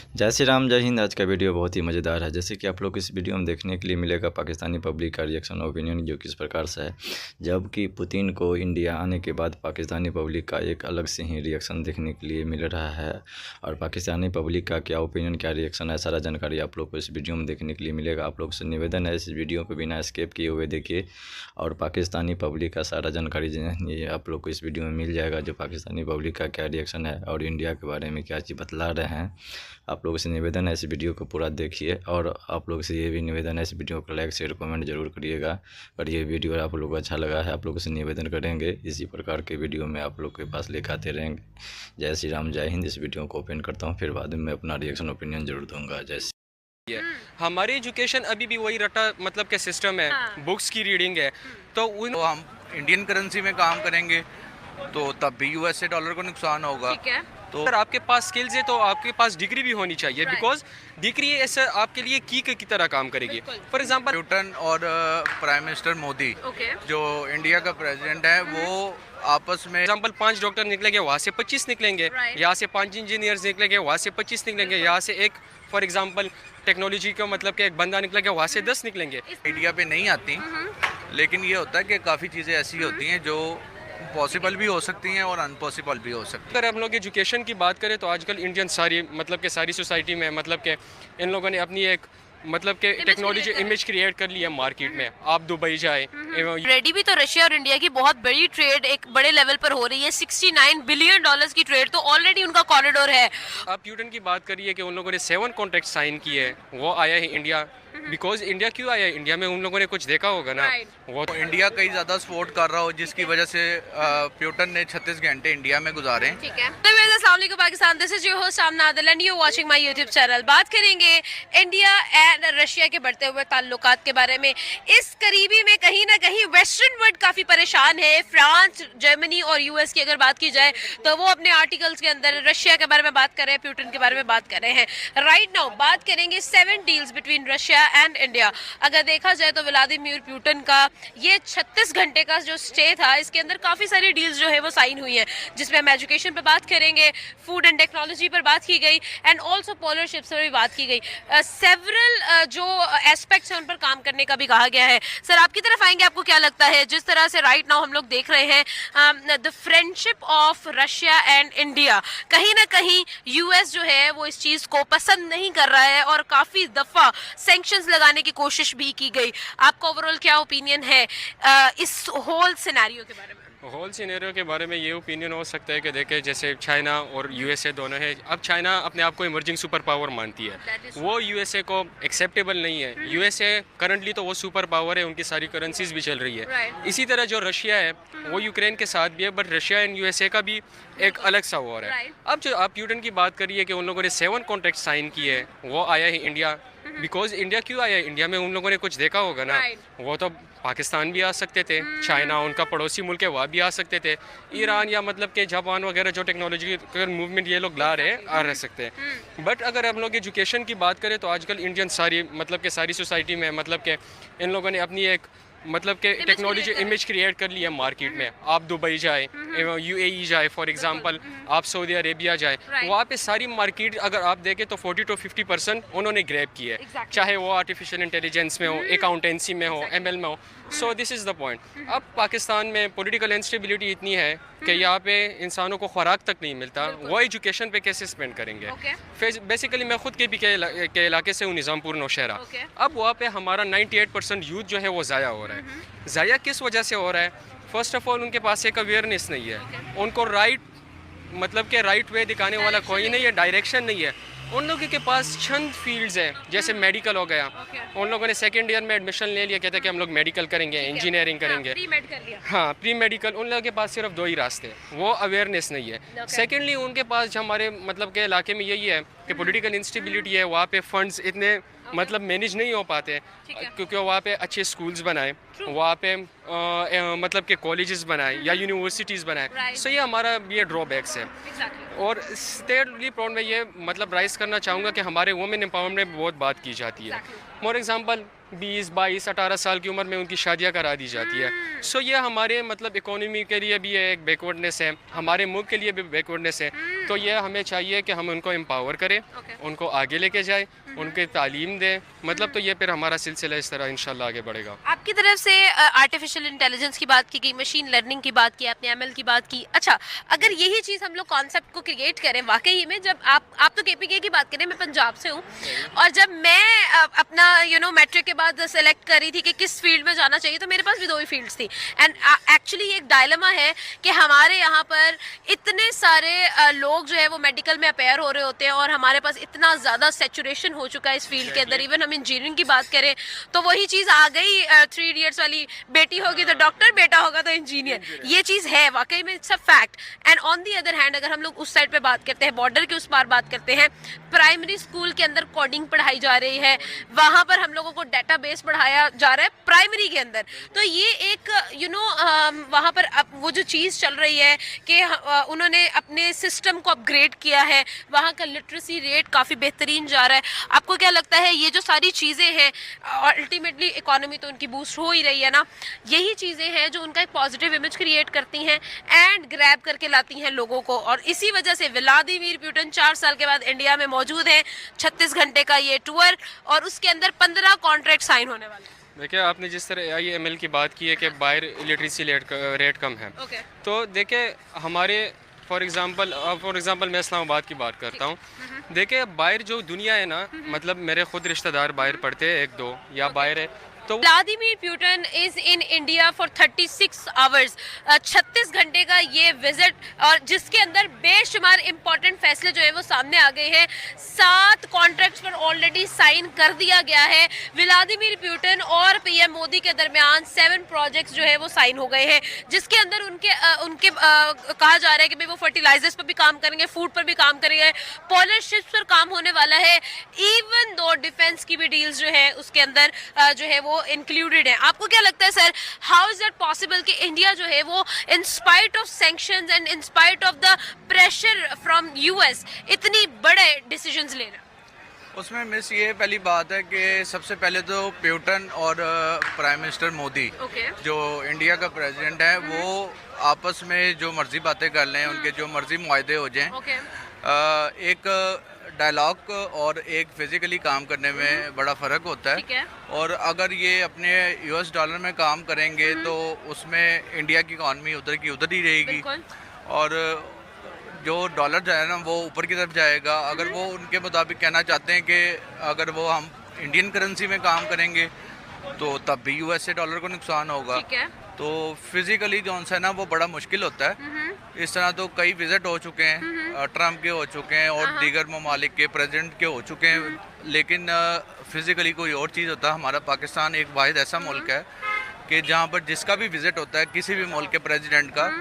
जय श्री राम, जय हिंद। आज का वीडियो बहुत ही मज़ेदार है। जैसे कि आप लोग इस वीडियो में देखने के लिए मिलेगा पाकिस्तानी पब्लिक का रिएक्शन ओपिनियन, जो किस प्रकार से है। जबकि पुतिन को इंडिया आने के बाद पाकिस्तानी पब्लिक का एक अलग से ही रिएक्शन देखने के लिए मिल रहा है। और पाकिस्तानी पब्लिक का क्या ओपिनियन, क्या रिएक्शन है, सारा जानकारी आप लोग को इस वीडियो में देखने के लिए मिलेगा। आप लोग से निवेदन है, इस वीडियो को बिना स्किप किए हुए देखिए और पाकिस्तानी पब्लिक का सारा जानकारी ये आप लोग को इस वीडियो में मिल जाएगा। जो पाकिस्तानी पब्लिक का क्या रिएक्शन है और इंडिया के बारे में क्या चीज़ बतला रहे हैं। आप लोगों से निवेदन है, इस वीडियो को पूरा देखिए। और आप लोगों से ये भी निवेदन है, इस वीडियो को लाइक शेयर कमेंट जरूर करिएगा। और ये वीडियो आप लोगों को अच्छा लगा है, आप लोगों से निवेदन करेंगे इसी प्रकार के वीडियो में आप लोग के पास लेकर आते रहेंगे। जय श्री राम, जय हिंद। इस वीडियो को ओपन करता हूँ, फिर बाद में मैं अपना रिएक्शन ओपिनियन जरूर दूंगा। जय हमारी एजुकेशन अभी भी वही रटा मतलब के सिस्टम है। बुक्स की रीडिंग है। तो हम इंडियन करेंसी में काम करेंगे तो तब भी यूएसए डॉलर को नुकसान होगा। ठीक है। तो अगर आपके पास स्किल्स है तो आपके पास डिग्री भी होनी चाहिए, बिकॉज डिग्री ऐसा आपके लिए की तरह काम करेगी। फॉर एग्जांपल न्यूटन और प्राइम मिनिस्टर मोदी, जो इंडिया का प्रेसिडेंट है, वो आपस में एग्जांपल 5 डॉक्टर निकलेंगे, वहाँ से 25 निकलेंगे। यहाँ से 5 इंजीनियर्स निकलेंगे, वहाँ से 25 निकलेंगे। यहाँ से एक फॉर एग्जांपल टेक्नोलॉजी का मतलब कि एक बंदा निकलेगा, वहाँ से 10 निकलेंगे। मीडिया पे नहीं आती, लेकिन ये होता है कि काफ़ी चीज़ें ऐसी होती हैं जो पॉसिबल भी हो सकती हैं और अनपॉसिबल भी हो सकती हैं। अगर हम लोग एजुकेशन की बात करें तो आजकल इंडियन सारी मतलब के सारी सोसाइटी में मतलब के इन लोगों ने अपनी एक मतलब के टेक्नोलॉजी इमेज क्रिएट कर लिया मार्केट में। आप दुबई जाए, रेडी भी तो रशिया और इंडिया की बहुत बड़ी ट्रेड एक बड़े लेवल पर हो रही है। 69 बिलियन डॉलर्स की ट्रेड तो ऑलरेडी उनका कॉरिडोर है। आप यूटन की बात करिए कि उन लोगों ने 7 कॉन्ट्रैक्ट साइन किए हैं, वो आया है इंडिया। बिकॉज इंडिया क्यों आया है? इंडिया में उन लोगों ने कुछ देखा होगा ना। वो तो इंडिया कई ज़्यादा सपोर्ट कर रहा हो, जिसकी वजह से प्यूटन ने 36 घंटे इंडिया में गुजारे। ठीक है। तो अस्सलाम वालेकुम Pakistan, this is your host Amna Adil and you watching my YouTube channel. बात करेंगे इंडिया एंड रशिया के बढ़ते हुए ताल्लुकात के बारे में। इस करीबी में कहीं ना कहीं वेस्टर्न वर्ल्ड काफी परेशान है। फ्रांस, जर्मनी और यूएस की अगर बात की जाए तो वो अपने आर्टिकल्स के अंदर रशिया के बारे में बात कर रहे हैं, प्यूटन के बारे में बात कर रहे हैं। राइट नाउ बात करेंगे 7 deals between Russia and India. अगर देखा जाए तो व्लादिमीर पुतिन का ये 36 घंटे का जो स्टे था, इसके अंदर काफी सारी डील्स जो है वो साइन हुई है, जिसमें हम एजुकेशन पे बात करेंगे, फूड एंड टेक्नोलॉजी पर बात की गई एंड ऑल्सो पोलर शिप्स पर भी बात की गई। सेवरल जो एस्पेक्ट्स हैं उन पर काम करने का भी कहा गया है। सर, आपकी तरफ आएंगे, आपको क्या लगता है जिस तरह से राइट नाउ हम लोग देख रहे हैं the friendship of Russia and India, कहीं ना कहीं यूएस जो है वो इस चीज को पसंद नहीं कर रहा है और काफी दफा सैंक्शंस लगाने की कोशिश भी की गई। आपका ओवरऑल क्या ओपिनियन है इस होल सिनेरियो के बारे में? होल सिनेरियो के बारे में ये ओपिनियन हो सकता है कि देखें, जैसे चाइना और यूएसए दोनों है। अब चाइना अपने आप को इमर्जिंग सुपर पावर मानती है, वो यूएसए को एक्सेप्टेबल नहीं है। यूएसए करंटली तो वो सुपर पावर है, उनकी सारी करेंसीज भी चल रही है। इसी तरह जो रशिया है वो यूक्रेन के साथ भी है, बट रशिया एंड यूएसए का भी एक अलग सा वॉर है। अब जो आप यूटन की बात करिए कि उन लोगों ने 7 कॉन्ट्रैक्ट साइन किए हैं, वो आया है इंडिया। बिकॉज इंडिया क्यों आया है? इंडिया में उन लोगों ने कुछ देखा होगा ना। वो तो पाकिस्तान भी आ सकते थे, चाइना उनका पड़ोसी मुल्क है, वहाँ भी आ सकते थे, ईरान या मतलब के जापान वगैरह जो टेक्नोलॉजी मूवमेंट ये लोग ला रहे हैं, आ रह सकते हैं। बट अगर हम लोग एजुकेशन की बात करें तो आजकल इंडियन सारी मतलब के सारी सोसाइटी में मतलब के इन लोगों ने अपनी एक मतलब के टेक्नोलॉजी इमेज क्रिएट कर लिया मार्केट में। आप दुबई जाए, यूएई जाए, फॉर एग्जांपल आप सऊदी अरेबिया जाए, वहाँ पे सारी मार्केट अगर आप देखें तो 40 to 50% उन्होंने ग्रैब की है। चाहे वो आर्टिफिशियल इंटेलिजेंस में हो, अकाउंटेंसी में हो, एमएल में हो। So this is the point. अब पाकिस्तान में पॉलिटिकल इंस्टेबिलिटी इतनी है कि यहाँ पे इंसानों को खुराक तक नहीं मिलता, वो एजुकेशन पे कैसे स्पेंड करेंगे। बेसिकली मैं खुद के भी के इलाके से हूँ, निज़ामपुर नौशहरा। अब वहाँ पे हमारा 98% यूथ जो है वो ज़ाया हो रहा है। ज़ाया किस वजह से हो रहा है? फर्स्ट ऑफ ऑल उनके पास एक अवेयरनेस नहीं है, उनको राइट मतलब के राइट वे दिखाने वाला कोई नहीं है, डायरेक्शन नहीं है। उन लोगों के पास चंद फील्ड्स हैं, जैसे मेडिकल हो गया। उन लोगों ने सेकेंड ईयर में एडमिशन ले लिया, कहते हैं कि हम लोग मेडिकल करेंगे, इंजीनियरिंग करेंगे। हाँ, प्री मेडिकल। उन लोगों के पास सिर्फ 2 ही रास्ते हैं, वो अवेयरनेस नहीं है। सेकेंडली उनके पास हमारे मतलब के इलाके में यही है कि पॉलिटिकल इंस्टेबिलिटी है, वहाँ पे फंड्स इतने मतलब मैनेज नहीं हो पाते, क्योंकि वहाँ पे अच्छे स्कूल्स बनाए, वहाँ पे मतलब के कॉलेजेस बनाए या यूनिवर्सिटीज़ बनाए। सो ये हमारा ये ड्रॉबैक्स है। और स्टेटली प्रॉब्लम में ये मतलब राइज करना चाहूँगा कि हमारे वुमेन एम्पावरमेंट में बहुत बात की जाती है। फॉर एग्जांपल 20, 22, 18 साल की उम्र में उनकी शादियां करा दी जाती है। सो ये हमारे मतलब इकोनॉमी के लिए भी एक बैकवर्डनेस है, हमारे मुल्क के लिए भी बैकवर्डनेस है। तो ये हमें चाहिए कि हम उनको एम्पावर करें, उनको आगे लेके जाए, उनके तालीम दें, मतलब तो ये फिर हमारा सिलसिला इस तरह इंशाल्लाह आगे बढ़ेगा। आपकी तरफ से आर्टिफिशियल इंटेलिजेंस की बात की गई, मशीन लर्निंग की बात की, आपने एमएल की बात की। अच्छा, अगर यही चीज़ हम लोग कॉन्सेप्ट को क्रिएट करें वाकई में, जब आप तो केपीके की बात करें, मैं पंजाब से हूँ, और जब मैं अपना मैट्रिक के बाद सेलेक्ट करी थी कि किस फील्ड में जाना चाहिए, तो मेरे पास भी 2 ही फील्ड्स थी। एंड एक्चुअली एक डायलेमा है कि हमारे यहाँ पर इतने सारे लोग जो है वो मेडिकल में अपेयर हो रहे होते हैं, और हमारे पास इतना ज़्यादा सेचुरेशन हो चुका है इस फील्ड के अंदर। इवन हम इंजीनियरिंग की बात करें तो वही चीज़ आ गई 3 इडियट्स वाली, बेटी होगी तो डॉक्टर, बेटा होगा तो इंजीनियर। ये चीज़ है वाकई में, it's a fact. And on the other hand, अगर हम लोग उस साइड पे बात करते हैं, बॉर्डर के उस पार बात करते हैं, प्राइमरी स्कूल के अंदर कोडिंग पढ़ाई जा रही है, वहाँ पर हम लोगों को डेटाबेस पढ़ाया जा रहा है प्राइमरी के अंदर। तो ये एक वहाँ पर वो जो चीज़ चल रही है कि उन्होंने अपने सिस्टम को अपग्रेड किया है, वहाँ का लिटरेसी रेट काफ़ी बेहतरीन जा रहा है। आपको क्या लगता है ये जो सारी चीज़ें हैं, अल्टीमेटली इकोनॉमी तो उनकी बूस्ट हो ही रही है ना, यही चीज़ें हैं जो उनका एक पॉजिटिव इमेज क्रिएट करती हैं एंड ग्रैब करके लाती हैं लोगों को, और इसी वजह से व्लादिमीर पुतिन 4 साल के बाद इंडिया में मौजूद हैं। 36 घंटे का ये टूर, और उसके अंदर 15 कॉन्ट्रैक्ट साइन होने वाले हैं। देखिए, आपने जिस तरह AIML की बात की है कि बाहर लिटरेसी रेट कम है, तो देखिए हमारे फॉर एग्ज़ाम्पल मैं इस्लामाबाद की बात करता हूँ। देखिए बाहर जो दुनिया है ना, मतलब मेरे खुद रिश्तेदार बाहर पढ़ते हैं, 1-2 या बाहर है, तो Vladimir Putin is in India for 36 hours, 36 घंटे का ये विजिट, और जिसके अंदर बेशुमार इंपॉर्टेंट फैसले जो है वो सामने आ गए हैं। 7 कॉन्ट्रैक्ट्स पर ऑलरेडी साइन कर दिया गया है। व्लादिमीर पुतिन और पीएम मोदी के दरमियान 7 प्रोजेक्ट्स जो है वो साइन हो गए हैं, जिसके अंदर उनके कहा जा रहा है कि भाई वो फर्टिलाइजर्स पर भी काम करेंगे, फूड पर भी काम करेंगे, पोलर शिप्स पर काम होने वाला है, इवन दो डिफेंस की भी डील्स जो है उसके अंदर जो है वो इंक्लूडेड है। आपको क्या लगता है sir, how is that possible कि इंडिया जो है वो in spite of sanctions and in spite of the pressure from US इतनी बड़े डिसीजंस ले रहा है? उसमें मिस ये पहली बात है कि सबसे पहले तो पुतिन और प्राइम मिनिस्टर मोदी जो इंडिया का प्रेसिडेंट है, वो आपस में जो मर्जी बातें कर लें, उनके जो मर्जी मुआहदे हो जाएं, एक डायलॉग और एक फिजिकली काम करने में बड़ा फ़र्क होता है। और अगर ये अपने US डॉलर में काम करेंगे तो उसमें इंडिया की इकॉनमी उधर की उधर ही रहेगी, और जो डॉलर जाए ना वो ऊपर की तरफ जाएगा। अगर वो उनके मुताबिक कहना चाहते हैं कि अगर वो हम इंडियन करेंसी में काम करेंगे तो तब भी US से डॉलर को नुकसान होगा। तो फिज़िकली जो है ना वो बड़ा मुश्किल होता है। इस तरह तो कई विज़िट हो चुके हैं, ट्रम्प के हो चुके हैं और दीगर ममालिक के प्रेसिडेंट के हो चुके हैं, लेकिन फिज़िकली कोई और चीज़ होता है। हमारा पाकिस्तान एक वाहिद ऐसा मुल्क है कि जहाँ पर जिसका भी विज़िट होता है किसी भी मुल्क के प्रेसिडेंट का,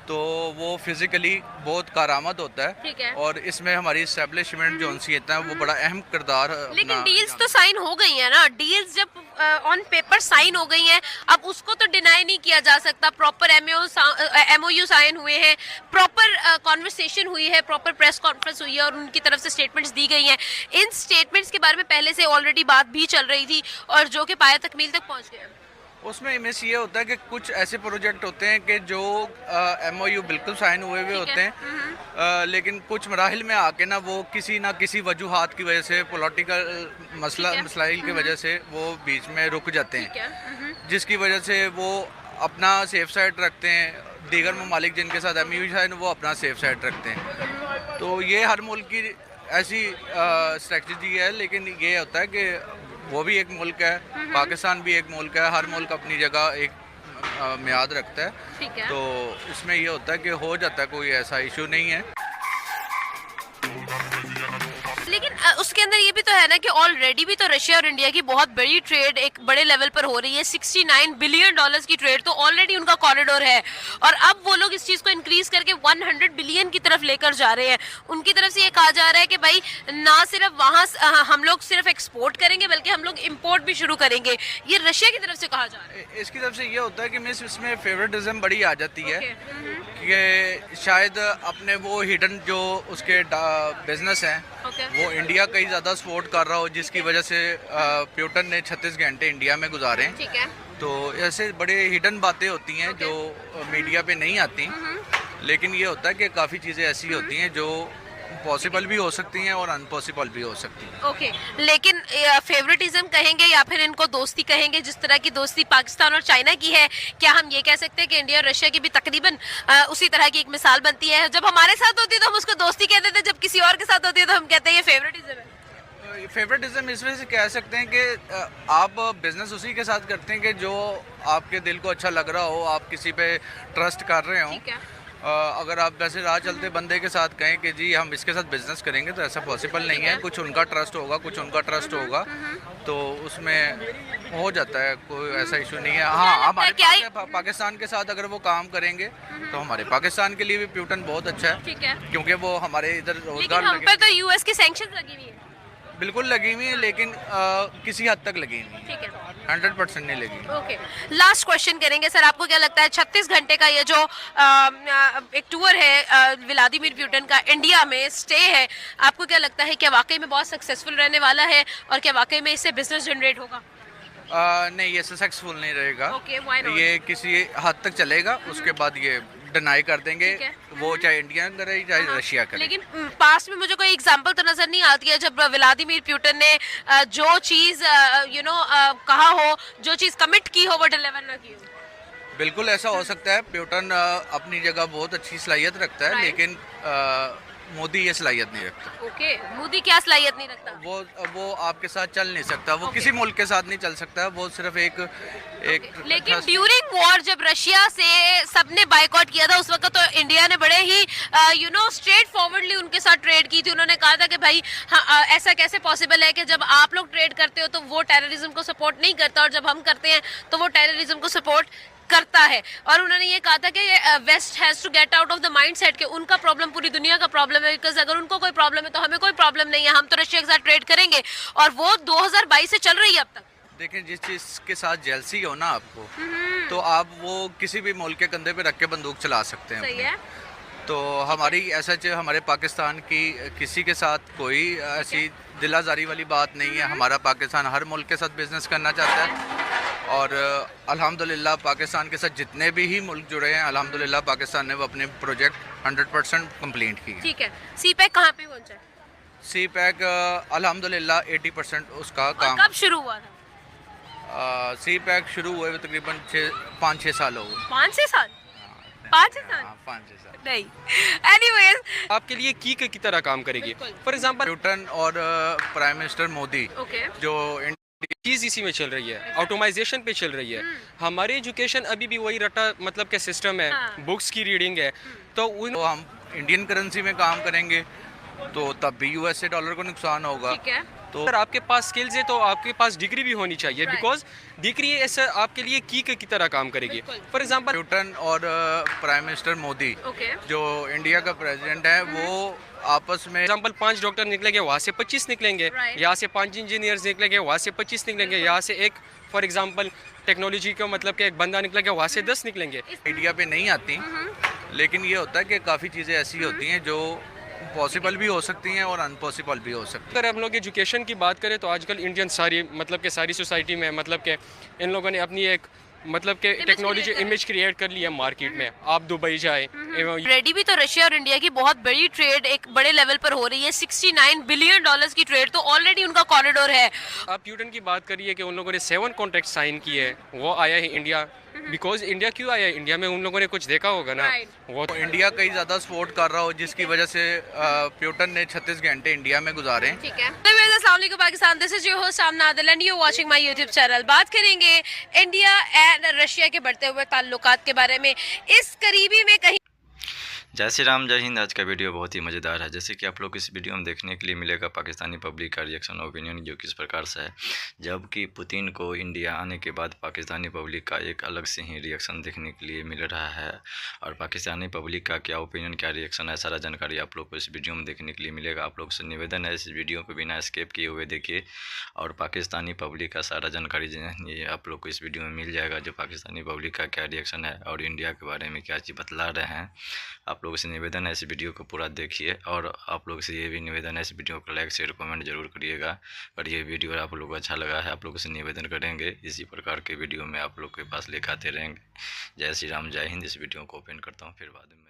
तो वो फिज़िकली बहुत कारामद होता है। और इसमें हमारी इस्टेब्लिशमेंट जो हैसियत है वो बड़ा अहम किरदार। लेकिन डील्स तो साइन हो गई है ना, डील्स जब ऑन पेपर साइन हो गई हैं, अब उसको तो डिनाई नहीं किया जा सकता। प्रॉपर MOU साइन हुए हैं, प्रॉपर कॉन्वर्सेशन हुई है, प्रॉपर प्रेस कॉन्फ्रेंस हुई है और उनकी तरफ से स्टेटमेंट्स दी गई हैं। इन स्टेटमेंट्स के बारे में पहले से ऑलरेडी बात भी चल रही थी और जो कि पाया तकमील तक पहुंच गया। उसमें मिस ये होता है कि कुछ ऐसे प्रोजेक्ट होते हैं कि जो MOU बिल्कुल साइन हुए हुए होते हैं, लेकिन कुछ मराहिल में आके ना वो किसी ना किसी वजूहात की वजह से, पॉलिटिकल मसलाइल की वजह से वो बीच में रुक जाते हैं, जिसकी वजह से वो अपना सेफ साइड रखते हैं। दीगर ममालिक जिनके साथ MOU साइन वो अपना सेफ साइड रखते हैं। तो ये हर मुल्क की ऐसी स्ट्रेटजी है, लेकिन ये होता है कि वो भी एक मुल्क है, पाकिस्तान भी एक मुल्क है, हर मुल्क अपनी जगह एक मियाद रखता है। तो इसमें ये होता है कि हो जाता है, कोई ऐसा इशू नहीं है। लेकिन उसके अंदर ये भी तो है ना कि ऑलरेडी भी तो रशिया और इंडिया की बहुत बड़ी ट्रेड एक बड़े लेवल पर हो रही है। $69 बिलियन की ट्रेड तो ऑलरेडी उनका कॉरिडोर है, और अब वो लोग इस चीज़ को इंक्रीज करके 100 बिलियन की तरफ लेकर जा रहे हैं। उनकी तरफ से ये कहा जा रहा है कि भाई ना सिर्फ वहाँ हम लोग सिर्फ एक्सपोर्ट करेंगे बल्कि हम लोग इम्पोर्ट भी शुरू करेंगे। ये रशिया की तरफ से कहा जा रहा है। इसकी तरफ से ये होता है कि मिस इसमें फेवरेटिज्म बड़ी आ जाती है कि शायद अपने वो हिडन जो उसके बिजनेस हैं वो इंडिया कहीं ज़्यादा सपोर्ट कर रहा हो, जिसकी वजह से पुतिन ने 36 घंटे इंडिया में गुजारे हैं। तो ऐसे बड़े हिडन बातें होती हैं जो मीडिया पे नहीं आती, लेकिन ये होता है कि काफ़ी चीज़ें ऐसी होती हैं जो पॉसिबल भी हो सकती हैं और अनपॉसिबल भी हो सकती हैं। ओके लेकिन फेवरेटिज्म कहेंगे या फिर इनको दोस्ती कहेंगे, जिस तरह की दोस्ती पाकिस्तान और चाइना की है, क्या हम ये कह सकते हैं कि इंडिया और रशिया की भी तकरीबन उसी तरह की एक मिसाल बनती है? जब हमारे साथ होती है तो हम उसको दोस्ती कहते थे, जब किसी और के साथ होती है तो हम कहते हैं ये फेवरेटिज्म है। फेवरेटिज्म इस वजह से कह सकते हैं कि आप बिजनेस उसी के साथ करते हैं कि जो आपके दिल को अच्छा लग रहा हो, आप किसी पे ट्रस्ट कर रहे हो। ठीक है। अगर आप वैसे राह चलते बंदे के साथ कहें कि जी हम इसके साथ बिजनेस करेंगे तो ऐसा पॉसिबल नहीं है। कुछ उनका ट्रस्ट होगा, कुछ उनका ट्रस्ट होगा, तो उसमें हो जाता है, कोई ऐसा इशू नहीं है। हाँ, हमारे पाकिस्तान के साथ अगर वो काम करेंगे तो हमारे पाकिस्तान के लिए भी प्यूटन बहुत अच्छा है। ठीक है। क्योंकि वो हमारे इधर लेकिन रोजगार हम पे तो यूएस की सैंक्शंस लगी हुई है। बिल्कुल लगी हुई है, लेकिन किसी हद तक लगी हुई है, ठीक है। 100% नहीं लगी। ओके लास्ट क्वेश्चन करेंगे सर, आपको क्या लगता है 36 घंटे का ये जो एक टूर है व्लादिमीर पुतिन का इंडिया में स्टे है, आपको क्या लगता है क्या वाकई में बहुत सक्सेसफुल रहने वाला है और क्या वाकई में इससे बिजनेस जनरेट होगा? नहीं, ये सक्सेसफुल नहीं रहेगा। Okay, why not? ये किसी हद तक चलेगा, उसके बाद ये डिनाई कर देंगे, ठीक है। वो चाहे इंडिया करे चाहे रशिया करे। लेकिन पास्ट में मुझे कोई एग्जांपल तो नजर नहीं आती है जब व्लादिमीर पुतिन ने जो चीज कहा हो, जो चीज कमिट की हो, वो डिलीवर ना की हो। बिल्कुल ऐसा हो सकता है। प्यूटन अपनी जगह बहुत अच्छी सलाहियत रखता है, Right. लेकिन मोदी ये सलाहियत नहीं रखता। ओके मोदी क्या सलाहियत नहीं रखता? वो आपके साथ चल नहीं सकता, वो किसी मुल्क के साथ नहीं चल सकता। वो सिर्फ एक लेकिन ड्यूरिंग वॉर जब रशिया से सबने बायकॉट किया था, उस वक्त तो इंडिया ने बड़े ही स्ट्रेट फॉरवर्डली उनके साथ ट्रेड की थी। उन्होंने कहा था कि भाई हाँ, ऐसा कैसे पॉसिबल है कि जब आप लोग ट्रेड करते हो तो वो टेररिज्म को सपोर्ट नहीं करता और जब हम करते हैं तो वो टेररिज्म को सपोर्ट करता है। और उन्होंने ये कहा था कि west has to get out of the mindset कि उनका प्रॉब्लम पूरी दुनिया का प्रॉब्लम है, बिकॉज अगर उनको कोई प्रॉब्लम है तो हमें कोई प्रॉब्लम नहीं है, हम तो रशिया के साथ ट्रेड करेंगे। और वो 2022 से चल रही है अब तक। देखें, जिस चीज़ के साथ जेलसी हो ना आपको, तो आप वो किसी भी मुल्क के कंधे पे रख के बंदूक चला सकते हैं। सही है। तो हमारी ऐसा हमारे पाकिस्तान की किसी के साथ कोई ऐसी दिलाजारी वाली बात नहीं है। हमारा पाकिस्तान हर मुल्क के साथ बिजनेस करना चाहता है और अल्हम्दुलिल्लाह पाकिस्तान के साथ जितने भी ही मुल्क जुड़े हैं, अल्हम्दुलिल्लाह पाकिस्तान ने वो अपने प्रोजेक्ट 100% कंप्लीट किए। ठीक है। सीपैक कहाँ पे पहुंचा है? सीपैक अल्हम्दुलिल्लाह 80% उसका और काम। कब शुरू हुआ था? सीपैक शुरू हुए हुए तकरीबन 5-6 साल हो गए। 5-6 साल? 5-6 साल? 5-6 साल नहीं। एनीवेज आपके लिए की की तरह काम करेगी। बिल्कुल। फॉर एग्जांपल प्यूटन और प्राइम मिनिस्टर मोदी ओके जो चीज़ इसी में चल रही है, ऑटोमाइजेशन पे चल रही है। हमारी एजुकेशन अभी भी वही रटा मतलब के सिस्टम है, हाँ। बुक्स की रीडिंग है। तो उन तो हम इंडियन करेंसी में काम करेंगे तो तब भी यूएसए डॉलर को नुकसान होगा। ठीक है। तो अगर आपके पास स्किल्स है तो आपके पास डिग्री भी होनी चाहिए, Right. बिकॉज डिग्री ऐसा आपके लिए की तरह काम करेगी। बिल्कुल। फॉर एग्जांपल प्यूटन और प्राइम मिनिस्टर मोदी ओके जो इंडिया का प्रेसिडेंट है, वो आपस में एग्जाम्पल 5 डॉक्टर निकलेंगे, वहाँ से 25 निकलेंगे। Right. यहाँ से 5 इंजीनियर्स निकलेंगे, वहाँ से 25 निकलेंगे। यहाँ से एक फॉर एग्जांपल टेक्नोलॉजी का मतलब कि एक बंदा निकलेगा, वहाँ से 10 निकलेंगे। मीडिया पे नहीं आती, लेकिन ये होता है कि काफ़ी चीज़ें ऐसी होती हैं जो पॉसिबल भी हो सकती हैं और अनपॉसिबल भी हो सकती हैं। अगर हम लोग एजुकेशन की बात करें तो आजकल इंडियन सारी मतलब के सारी सोसाइटी में मतलब के इन लोगों ने अपनी एक मतलब के टेक्नोलॉजी create करी। इमेज क्रिएट कर लिया मार्केट में। आप दुबई जाए एवं रेडी भी तो रशिया और इंडिया की बहुत बड़ी ट्रेड एक बड़े लेवल पर हो रही है। 69 बिलियन डॉलर्स की ट्रेड तो ऑलरेडी उनका कॉरिडोर है। आप प्यूटन की बात करिए कि उन लोगों ने 7 कॉन्ट्रैक्ट साइन किए हैं, वो आया है इंडिया। बिकॉज इंडिया क्यों आया है? इंडिया में उन लोगों ने कुछ देखा होगा ना। Right. वो तो इंडिया कई ज़्यादा सपोर्ट कर रहा हो, जिसकी वजह से प्यूटन ने 36 घंटे इंडिया में गुजारे। ठीक है। अस्सलाम वालेकुम Pakistan, this is your host Samna Adil and you watching my YouTube channel. बात करेंगे इंडिया एंड रशिया के बढ़ते हुए ताल्लुकात के बारे में। इस करीबी में कहीं जय श्री राम, जय हिंद। आज का वीडियो बहुत ही मज़ेदार है। जैसे कि आप लोग इस वीडियो में देखने के लिए मिलेगा पाकिस्तानी पब्लिक का रिएक्शन ओपिनियन, जो किस प्रकार से है। जबकि पुतिन को इंडिया आने के बाद पाकिस्तानी पब्लिक का एक अलग से ही रिएक्शन देखने के लिए मिल रहा है। और पाकिस्तानी पब्लिक का क्या ओपिनियन, क्या रिएक्शन है, सारा जानकारी आप लोग को इस वीडियो में देखने के लिए मिलेगा। आप लोग से निवेदन है इस वीडियो को बिना स्किप किए हुए देखिए और पाकिस्तानी पब्लिक का सारा जानकारी ये आप लोग को इस वीडियो में मिल जाएगा। जो पाकिस्तानी पब्लिक का क्या रिएक्शन है और इंडिया के बारे में क्या चीज़ बतला रहे हैं। आप लोगों से निवेदन है इस वीडियो को पूरा देखिए और आप लोग से ये भी निवेदन है इस वीडियो को लाइक शेयर कमेंट जरूर करिएगा। और ये वीडियो आप लोग को अच्छा लगा है, आप लोगों से निवेदन करेंगे इसी प्रकार के वीडियो में आप लोग के पास लेकर आते रहेंगे। जय श्री राम, जय हिंद। इस वीडियो को ओपन करता हूँ, फिर बाद में